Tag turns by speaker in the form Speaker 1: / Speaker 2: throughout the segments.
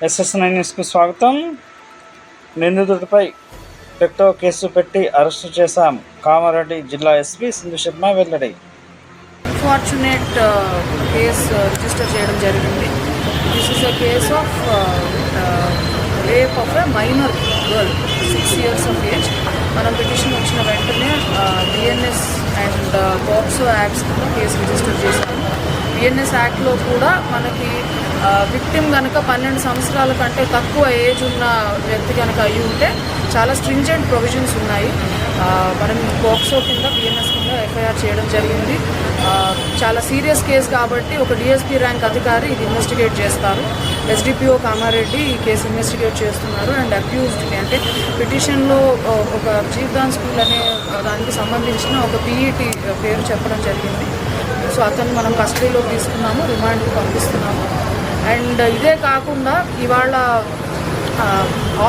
Speaker 1: SS9 న్యూస్కు స్వాగతం. నిందితుడిపై టెక్టో case పెట్టి అరెస్టు చేశాం. కామారెడ్డి జిల్లా ఎస్పీ సింధు శర్మ వెల్లడి.
Speaker 2: అన్ఫార్చునేట్ కేసు రిజిస్టర్ చేయడం జరిగింది. This is a case of rape of a minor girl 6 years of age. మనం పిటిషన్ వచ్చిన వెంటనే బిఎన్ఎస్ అండ్ పోక్సో యాక్ట్స్ కింద కేసు రిజిస్టర్ చేశాము. బిఎన్ఎస్ యాక్ట్లో కూడా మనకి విక్టిమ్ కనుక 12 సంవత్సరాల కంటే తక్కువ ఏజ్ ఉన్న వ్యక్తి కనుక అయ్యి ఉంటే చాలా స్ట్రింజెంట్ ప్రొవిజన్స్ ఉన్నాయి. మనం పోక్సో కింద బిఎన్ఎస్ కింద ఎఫ్ఐఆర్ చేయడం జరిగింది. చాలా సీరియస్ కేసు కాబట్టి ఒక డిఎస్పీ ర్యాంక్ అధికారి ఇది ఇన్వెస్టిగేట్ చేస్తారు. ఎస్డిపిఓ కామారెడ్డి ఈ కేసు ఇన్వెస్టిగేట్ చేస్తున్నారు. అండ్ అక్యూజ్డ్ని అంటే పిటిషన్లో ఒక జీవ్దాన్ స్కూల్ అనే దానికి సంబంధించిన ఒక పీఈటీ పేరు చెప్పడం జరిగింది. సో అతను మనం కస్టడీలో తీసుకున్నాము, రిమాండ్కి పంపిస్తున్నాము. అండ్ ఇదే కాకుండా ఇవాళ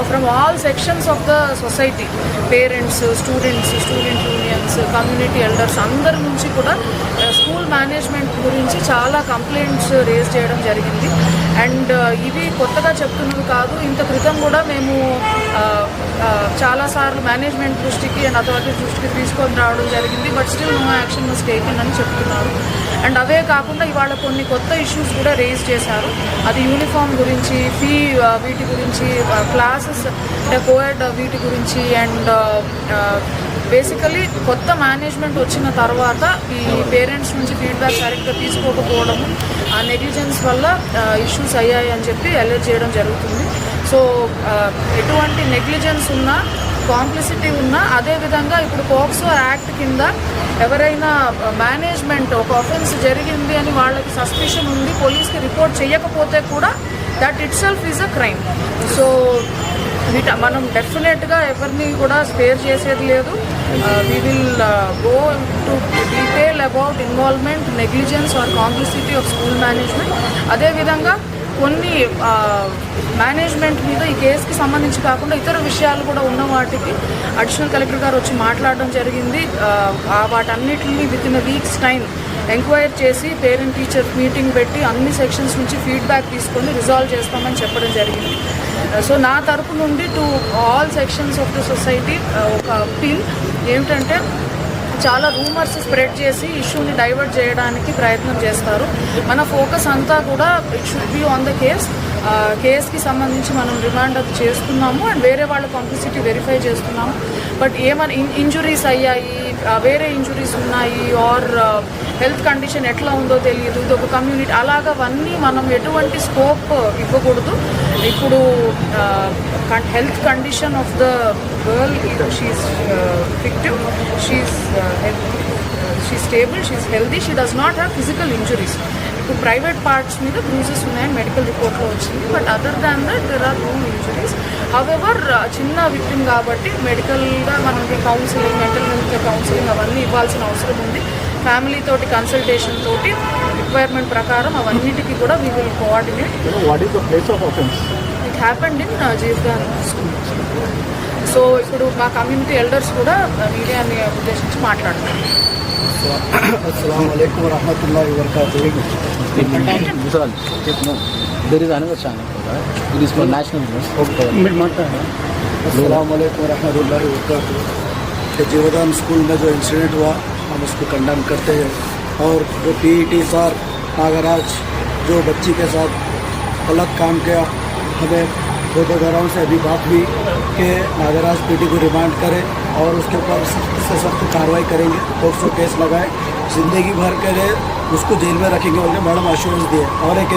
Speaker 2: from all sections of the society, parents, students, student unions, community elders అందరి నుంచి కూడా స్కూల్ మేనేజ్మెంట్ గురించి చాలా కంప్లైంట్స్ రేజ్ చేయడం జరిగింది. అండ్ ఇవి కొత్తగా చెప్తున్నవి కాదు. ఇంత క్రితం కూడా మేము చాలాసార్లు మేనేజ్మెంట్ దృష్టికి అండ్ అథారిటీ దృష్టికి తీసుకొని రావడం జరిగింది. But still no action was taken అని చెప్తున్నారు. అండ్ అవే కాకుండా ఇవాళ కొన్ని కొత్త ఇష్యూస్ కూడా రేజ్ చేశారు. అది యూనిఫామ్ గురించి, ఫీ వీటి గురించి, క్లాసెస్ అంటే కోఎడ్ వీటి గురించి. అండ్ బేసికలీ కొత్త మేనేజ్మెంట్ వచ్చిన తర్వాత ఈ పేరెంట్స్ నుంచి ఫీడ్బ్యాక్ సరిగ్గా తీసుకోకపోవడము, ఆ నెగ్లిజెన్స్ వల్ల ఇష్యూస్ అయ్యాయి అని చెప్పి అలర్ట్ చేయడం జరుగుతుంది. సో ఎటువంటి నెగ్లిజెన్స్ ఉన్నా, కాంప్లిసిటీ ఉన్నా, అదేవిధంగా ఇప్పుడు పోక్సో యాక్ట్ కింద ఎవరైనా మేనేజ్మెంట్ ఒక ఆఫెన్స్ జరిగింది అని వాళ్ళకి సస్పిషన్ ఉంది, పోలీస్కి రిపోర్ట్ చేయకపోతే కూడా that itself is a crime. So మనం డెఫినెట్గా ఎవరిని కూడా స్పేర్ చేసేది లేదు. We will go to detail about involvement, negligence or complicity of school management. అదేవిధంగా కొన్ని మేనేజ్మెంట్ మీద ఈ కేసుకి సంబంధించి కాకుండా ఇతర విషయాలు కూడా ఉన్న వాటికి అడిషనల్ కలెక్టర్ గారు వచ్చి మాట్లాడడం జరిగింది. వాటన్నిటిని with in a weeks time enquiry చేసి పేరెంట్ టీచర్ మీటింగ్ పెట్టి అన్ని సెక్షన్స్ నుంచి ఫీడ్బ్యాక్ తీసుకొని రిజాల్వ్ చేస్తామని చెప్పడం జరిగింది. సో నా తరపు నుండి to all sections of the society ఒక అప్పీల్ ఏమిటంటే, చాలా రూమర్స్ స్ప్రెడ్ చేసి ఇష్యూని డైవర్ట్ చేయడానికి ప్రయత్నం చేస్తారు. మన ఫోకస్ అంతా కూడా it should be on the కేస్కి సంబంధించి మనం రిమాండ్ అది చేస్తున్నాము. అండ్ వేరే వాళ్ళ కాంప్లిసిటీ వెరిఫై చేస్తున్నాము. బట్ ఏమైనా ఇంజురీస్ అయ్యాయి, వేరే ఇంజురీస్ ఉన్నాయి, ఆర్ హెల్త్ కండిషన్ ఎట్లా ఉందో తెలియదు, ఇది ఒక కమ్యూనిటీ, అలాగవన్నీ మనం ఎటువంటి స్కోప్ ఇవ్వకూడదు. ఇప్పుడు health condition of the girl, she is victim, she is stable, she is healthy, she does not have physical injuries. ఇప్పుడు ప్రైవేట్ పార్ట్స్ మీద బ్రూజెస్ ఉన్నాయని మెడికల్ రిపోర్ట్లో వచ్చింది. But other than that there are no injuries. However చిన్న victim కాబట్టి మెడికల్గా మనకి counselling, mental health counselling అవన్నీ ఇవ్వాల్సిన అవసరం ఉంది. ఫ్యామిలీ తోటి కన్సల్టేషన్ తోటి రిక్వైర్మెంట్ ప్రకారం అవన్నిటికీ కూడా we will coordinate.
Speaker 3: What is the place of offence?
Speaker 2: It happened in Jeevdan school. So ఇప్పుడు మా కమ్యూనిటీ ఎల్డర్స్ కూడా మీడియాని ఉద్దేశించి మాట్లాడుతున్నారు.
Speaker 3: अस्सलाम वालेकुम रहमतुल्लाहि व बरकातुहू. There is another channel for that. It is for national news. Okay. अस्सलाम वालेकुम रहमतुल्लाहि व बरकातुहू. जीवदान स्कूल में जो इंसिडेंट हुआ हम उसको कंडेम करते हैं. और जो पीईटी सर नागराज जो बच्ची के साथ गलत काम किया, हमें फोटोग्राफरों से अभी बात हुई कि नागराज पीटी को रिमांड करे और उसके ऊपर सख्त से सख्त कार्रवाई करेंगे. पोक्सो केस लगाए, ज़िंदगी भर के लिए उसको जेल में रखेंगे. उन्होंने मैडम एश्योरेंस दिए. और एक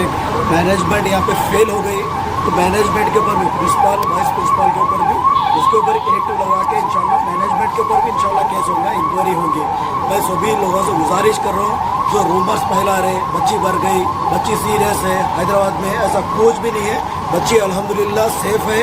Speaker 3: मैनेजमेंट यहाँ पे फेल हो गई तो मैनेजमेंट के ऊपर भी, प्रिंसिपल, वाइस प्रिंसिपल के ऊपर भी, उसके ऊपर एक्टिव लगा के इंशाल्लाह मैनेजमेंट के ऊपर भी इंशाल्लाह केस होगा, इंक्वायरी होगी. मैं सभी लोगों से गुजारिश कर रहा हूँ जो रूमर्स फैला रहे, बच्ची मर गई, बच्ची सीरियस है, हैदराबाद में ऐसा कुछ भी नहीं है. बच्ची अल्हम्दुलिल्लाह सेफ है.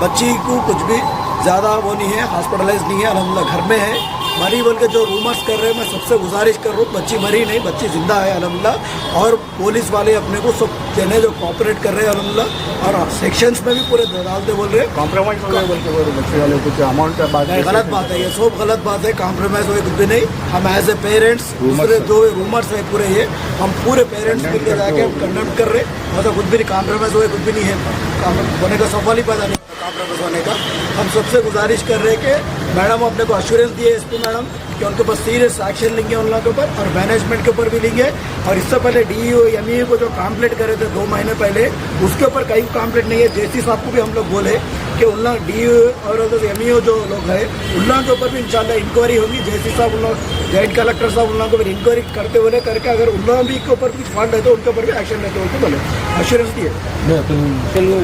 Speaker 3: बच्ची को कुछ भी ज़्यादा वो नहीं है, हॉस्पिटलाइज नहीं है, अल्हम्दुलिल्लाह घर में है. मरी बोल के जो रूमर्स कर रहे हैं, मैं सबसे गुजारिश कर रहा हूँ, बच्ची मरी नहीं, बच्ची जिंदा है अल्हम्दुलिल्लाह। और पुलिस वाले अपने को सब देने जो कॉपरेट कर रहे हैं अल्हम्दुलिल्लाह, और सेक्शंस में भी पूरे डालते बोल रहे हैं।
Speaker 4: कॉम्प्रोमाइज हो गया बोल के वो बच्चे वाले कुछ अमाउंट का बात
Speaker 3: नहीं, गलत बात है, ये सब गलत बात है। कॉम्प्रोमाइज हुए कुछ भी नहीं। हम एज ए पेरेंट्स दूसरे जो रूमर्स है पूरे, ये हम पूरे पेरेंट्स मिलकर जाके कंडम कर रहे, मतलब कुछ भी नहीं, कॉम्प्रोमाइज हुए कुछ भी नहीं है, होने का सवाल ही पैदा नहीं कॉम्प्रोमाइज होने का। हम सबसे गुजारिश कर रहे हैं कि मैडम अपने को अश्योरेंस दिए एसपी मैडम कि उनके ऊपर सीरियस एक्शन लेंगे उन लोगों के ऊपर, और मैनेजमेंट के ऊपर भी लेंगे। और इससे पहले डीईओ एमईओ को जो कंप्लेंट करे थे 2 महीने पहले, उसके ऊपर कहीं कंप्लेंट नहीं है। जेसी साहब को भी हम लोग बोले कि उन लोग डीईओ और एमईओ जो लोग हैं उन लोगों के ऊपर भी इंशाल्लाह इंक्वायरी होगी। जेसी साहब उन लोग, जॉइंट कलेक्टर साहब उन लोगों को भी इंक्वायरी करते बोले, करके अगर उन लोगों भी के ऊपर कुछ फंड है तो उनके ऊपर भी एक्शन लेते बोलते बोले, अश्योरेंस दिए।
Speaker 4: తెలుగు